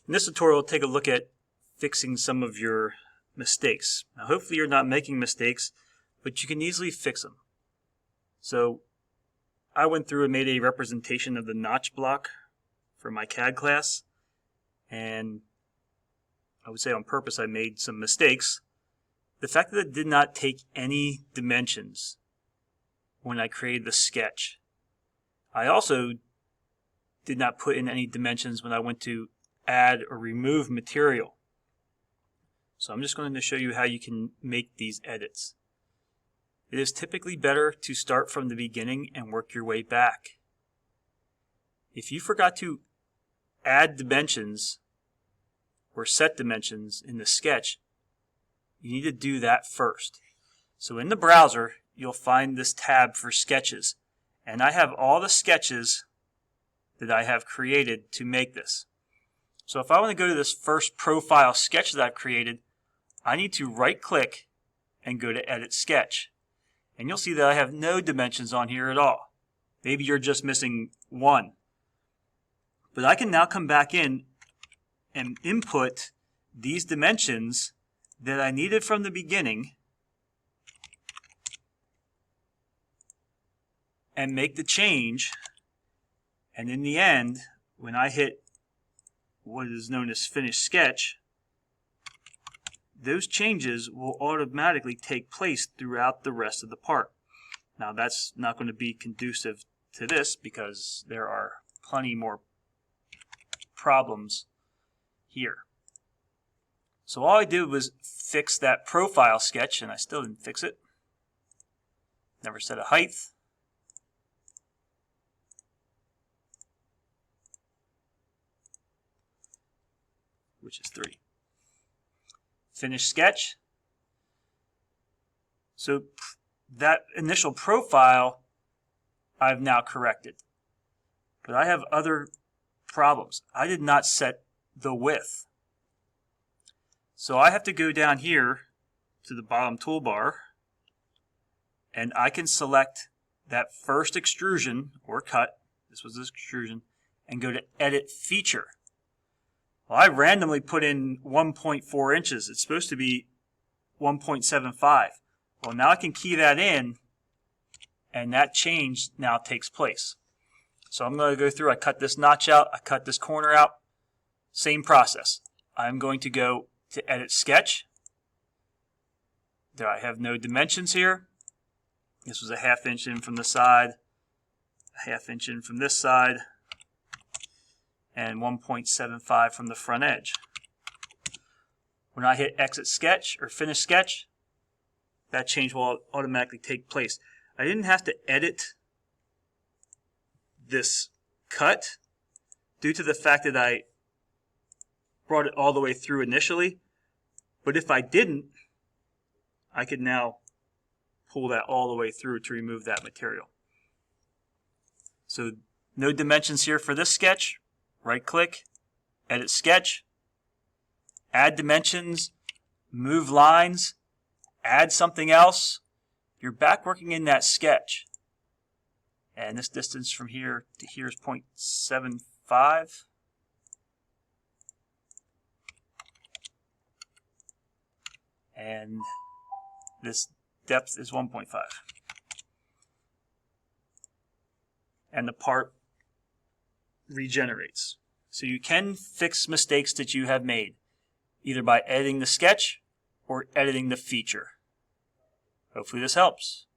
In this tutorial, we'll take a look at fixing some of your mistakes. Now, hopefully you're not making mistakes, but you can easily fix them. So I went through and made a representation of the notch block for my CAD class, and I would say on purpose I made some mistakes. The fact that it did not take any dimensions when I created the sketch. I also did not put in any dimensions when I went to add or remove material. So I'm just going to show you how you can make these edits. It is typically better to start from the beginning and work your way back. If you forgot to add dimensions or set dimensions in the sketch, you need to do that first. So in the browser, you'll find this tab for sketches. And I have all the sketches that I have created to make this. So if I want to go to this first profile sketch that I've created, I need to right click and go to Edit Sketch. And you'll see that I have no dimensions on here at all. Maybe you're just missing one. But I can now come back in and input these dimensions that I needed from the beginning and make the change. And in the end, when I hit what is known as Finish Sketch, those changes will automatically take place throughout the rest of the part. Now that's not going to be conducive to this because there are plenty more problems here. So all I did was fix that profile sketch, and I still didn't fix it. Never set a height. Which is 3. Finish sketch. So that initial profile I've now corrected. But I have other problems. I did not set the width. So I have to go down here to the bottom toolbar, and I can select that first extrusion or cut, this was the extrusion, and go to Edit Feature. Well, I randomly put in 1.4 inches. It's supposed to be 1.75. Well, now I can key that in, and that change now takes place. So I'm going to go through, I cut this notch out, I cut this corner out, same process. I'm going to go to Edit Sketch. There I have no dimensions here. This was a 1/2 inch in from the side, a 1/2 inch in from this side, and 1.75 from the front edge. When I hit Exit Sketch or Finish Sketch, that change will automatically take place. I didn't have to edit this cut due to the fact that I brought it all the way through initially, but if I didn't, I could now pull that all the way through to remove that material. So no dimensions here for this sketch. Right click, Edit Sketch, add dimensions, move lines, add something else. You're back working in that sketch. And this distance from here to here is 0.75. And this depth is 1.5. And the part regenerates. So you can fix mistakes that you have made, either by editing the sketch or editing the feature. Hopefully this helps.